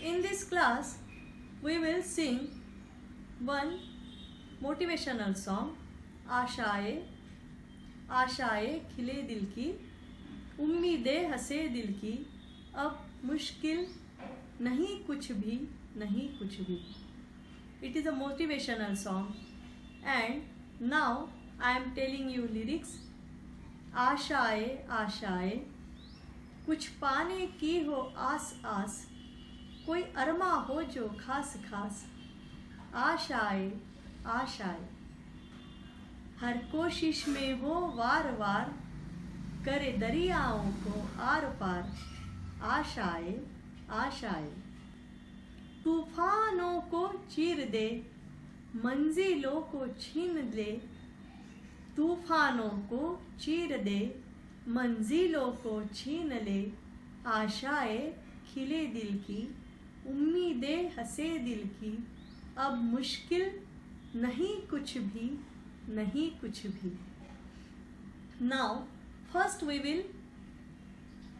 In this class, we will sing one motivational song, आशाएं आशाएं खिले दिल की, उम्मीदें हंसे दिल की, अब मुश्किल नहीं कुछ भी, नहीं कुछ भी. It is a motivational song, and now I am telling you lyrics. आशाएं आशाएं, कुछ पाने की हो आस आस, कोई अरमा हो जो खास खास. आशाएं आशाएं, हर कोशिश में हो वार वार, करे दरियाओं को आर पार. आशाएं आशाएं, तूफानों को चीर दे, मंजिलों को छीन ले. तूफानों को चीर दे, मंजिलों को छीन ले. आशाएं खिले दिल की, उम्मीदें हंसे दिल की, अब मुश्किल नहीं कुछ भी, नहीं कुछ भी. Now, first we will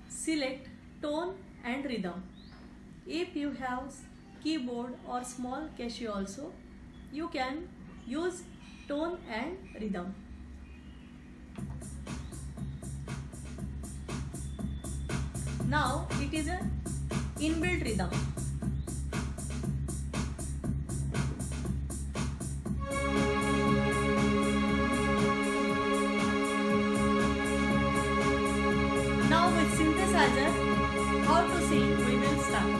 select tone and rhythm. If you have keyboard or small Casio also, you can use tone and rhythm. Now it is a inbuilt rhythm. Now with synthesizer, how to sing we will start.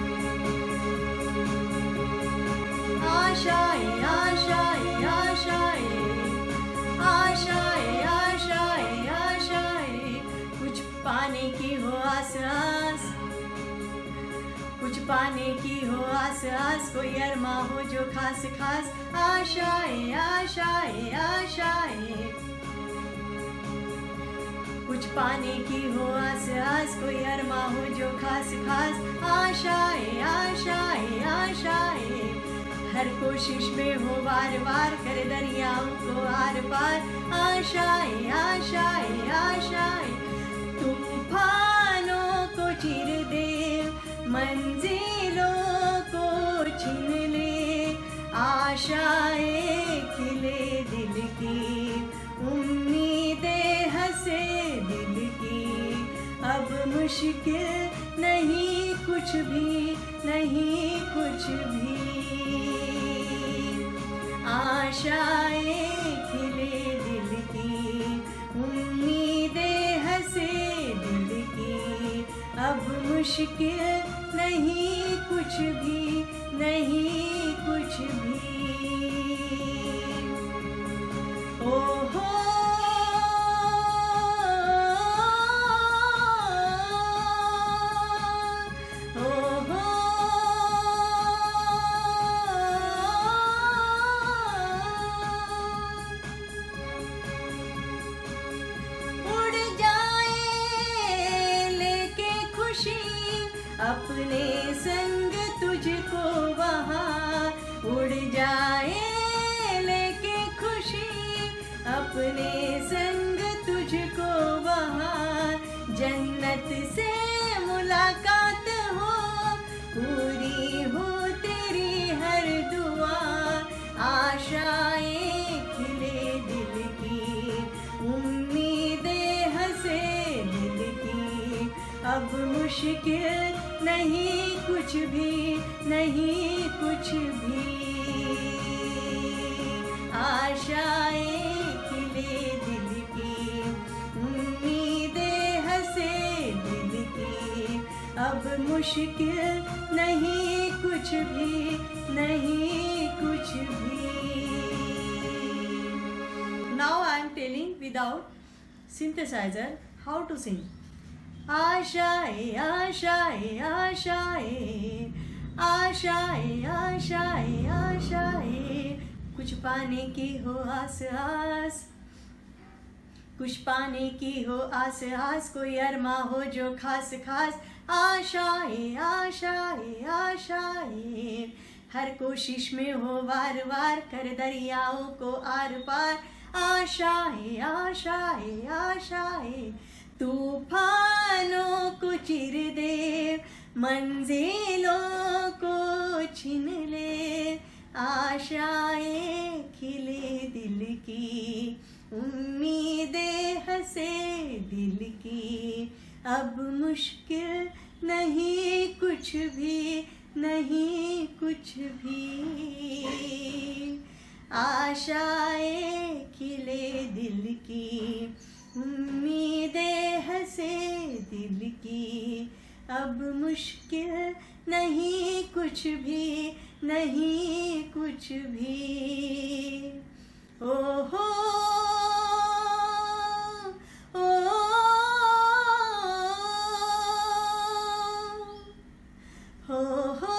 आशाएं आशाएं आशाएं, आशाएं आशाएं आशाएं, कुछ पाने की हो आस आस, कुछ पाने की हो आस आस, कोई अरमा हो जो खास खास. आशाएं आशाएं आशाएं, कुछ पाने की हो आस आस, कोई अरमा हो जो खास खास. आशाएं आशाएं आशाएं, हर कोशिश में हो वार वार, करे दरियाओं को आर पार. आशाएं आशाएं आशाएं, तूफानों को चीर दे, मंजिलों को छीन ले. आशाएं खिले दिल की, उम्मीदें हंसे दिल की, अब मुश्किल नहीं कुछ भी, नहीं कुछ भी. आशाएं खिले दिल की, उम्मीदें हंसे दिल की, अब मुश्किल नहीं कुछ भी, नहीं कुछ भी. ओहो अपने संग तुझको वहाँ, उड़ जाए लेके खुशी, अपने संग तुझको वहाँ. जन्नत से मुलाकात हो, पूरी हो तेरी हर दुआ. आशाएं खिले दिल की, उम्मीदें हंसे दिल की, अब मुश्किल नहीं कुछ भी, नहीं कुछ भी. आशाएं खिले दिल की, उम्मीदें हंसे दिल की, अब मुश्किल नहीं कुछ भी, नहीं कुछ भी. Now I am telling without synthesizer how to sing. आशाएं आशाएं आशाएं, आशाएं आशाएं आशाएं, कुछ पाने की हो आस आस, कुछ पाने की हो आस आस, कोई अरमा हो जो खास खास. आशाएं आशाएं आशाएं, हर कोशिश में हो वार वार, कर दरियाओं को आर पार. आशाएं आशाएं आशाएं, तूफानों को चीर दे, मंजिलों को छीन ले, आशाएं खिले दिल की, उम्मीदें हंसे दिल की। अब मुश्किल नहीं कुछ भी, नहीं कुछ भी, आशाएं खिले दिल की, उम्मीदें हंसे दिल की। अब मुश्किल नहीं कुछ भी, नहीं कुछ भी। ओ हो ओ हो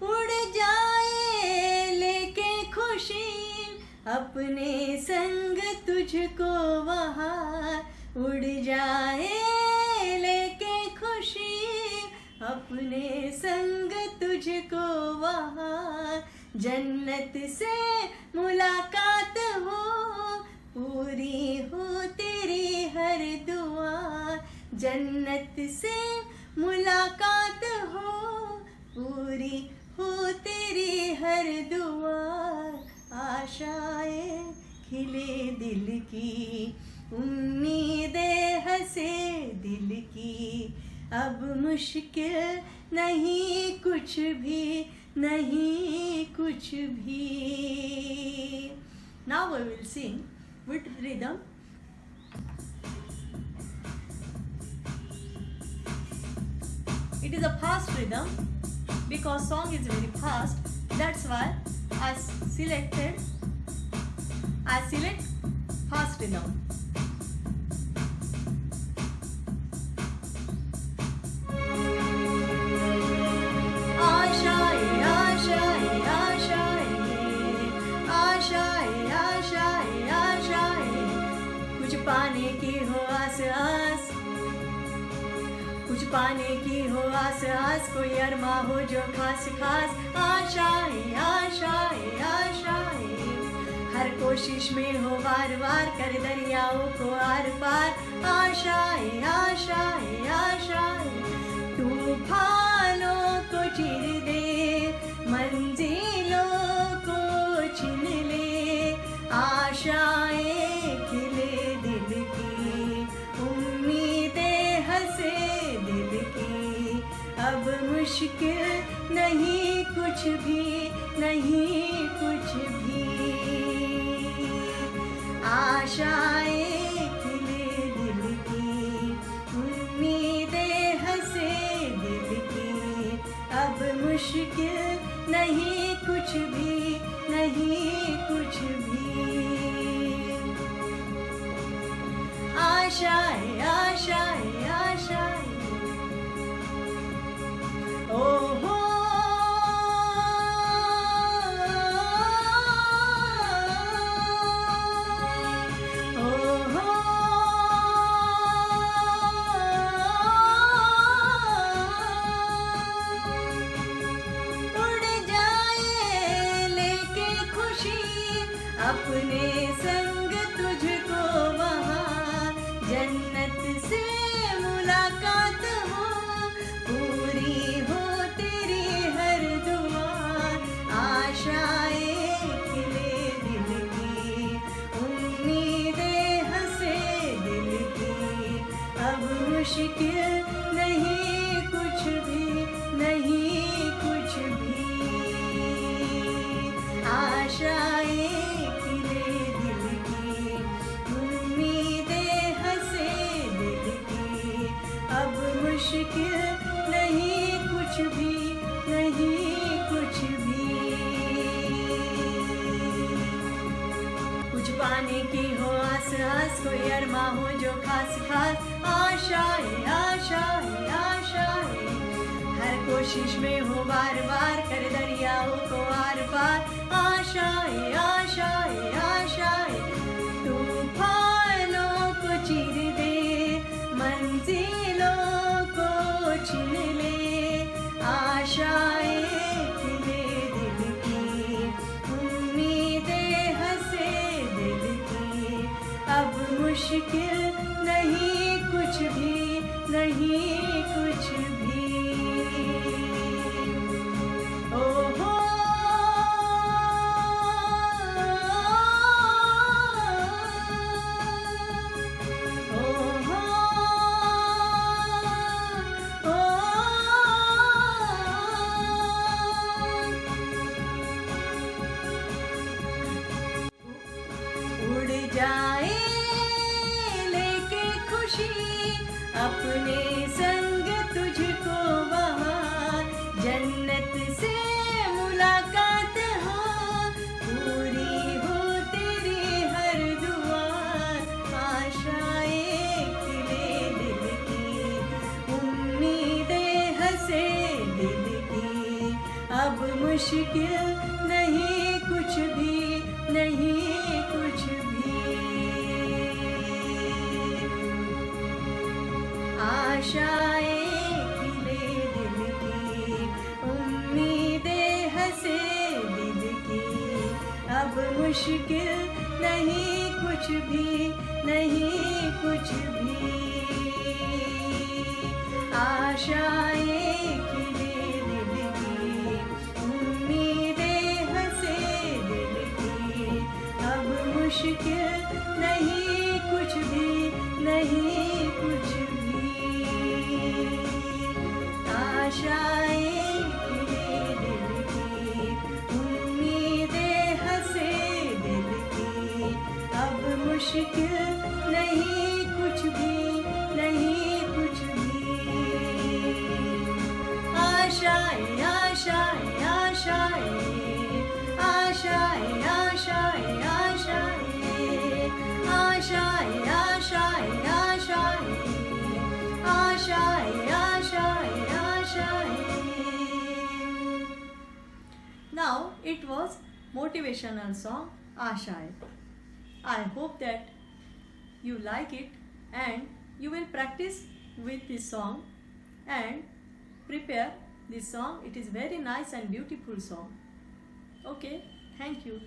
उड़ जाए लेके खुशी अपने संग तुझको वहाँ, उड़ जाए लेके खुशी अपने संग तुझको वहाँ। जन्नत से मुलाकात हो, पूरी हो तेरी हर दुआ। जन्नत से मुलाकात हो, पूरी हो तेरी हर दुआ। आशाएं खिले दिल की, उम्मीदें हंसे दिल की। अब मुश्किल नहीं कुछ भी, नहीं कुछ भी। Now I will sing with rhythm. It is a fast rhythm because song is very fast. That's why I select fast rhythm. कुछ पाने की हो आस आस, कुछ पाने की हो आस आस, कोई अरमा हो जो खास खास। आशाएं आशाएं आशाएं, हर कोशिश में हो बार बार, कर दरियाओं को आर पार। आशाएं आशाएं आशाएं, तूफानों को चीर दे, मंजिलों को छीन ले। आशाएं खिले दिल की, उम्मीदें हंसे दिल की। अब मुश्किल नहीं कुछ भी, नहीं कुछ भी, आशाएं खिले दिल की, उम्मीदें हंसे दिल की। अब मुश्किल नहीं कुछ भी, नहीं कुछ भी, आशाएं आशाएं आशाएं। ओ हो ओ हो उड़ जाए लेके खुशी अपने संग तुझको वहाँ। जन्नत से मुलाकात हो, पूरी हो तेरी हर दुआ। आशाएं खिले दिल की, उम्मीदें हंसे दिल की। अब मुश्किल नहीं कुछ भी, नहीं कुछ भी, आशाएं खिले दिल की, उम्मीदें हंसे दिल की। अब मुश्किल नहीं कुछ भी, नहीं कुछ भी। कुछ पाने की हो आस आस, कोई अरमा हो जो खास खास। आशाएं आशाएं आशाएं, हर कोशिश में हो बार बार, कर दरियाओं को आर पार। आशाएं आशाएं आशाएं, तूफानों को चीर दे, मंजिलों को छीन ले। आशाएं खिले दिल की, उम्मीदें मुश्किल नहीं कुछ भी, नहीं कुछ भी। ओहो ओहो उड़ जाए लेके खुशी अपने संग तुझको वहाँ, जन्नत से मुलाकात हो, पूरी हो तेरी हर दुआ। आशाएं खिले दिल की, उम्मीदें हंसे दिल की, अब मुश्किल नहीं कुछ भी, नहीं कुछ भी। आशाएं खिले दिल की, उम्मीदें हंसे दिल की, अब मुश्किल नहीं कुछ भी, नहीं कुछ भी। आशाएं खिले दिल की, उम्मीदें हंसे दिल की, अब मुश्किल नहीं कुछ भी, नहीं कुछ भी। आशाएं खिले दिल की, उम्मीदें हंसे दिल की, अब मुश्किल नहीं कुछ भी, नहीं कुछ भी। आशाएं आशाएं आशाएं आशाएं आशाएं आशाएं आशाएं आशाएं आशाएं आशाएं आशाएं। Now it was motivational song Ashaएं. I hope that you like it and you will practice with this song and prepare this song. It is very nice and beautiful song. Okay, thank you.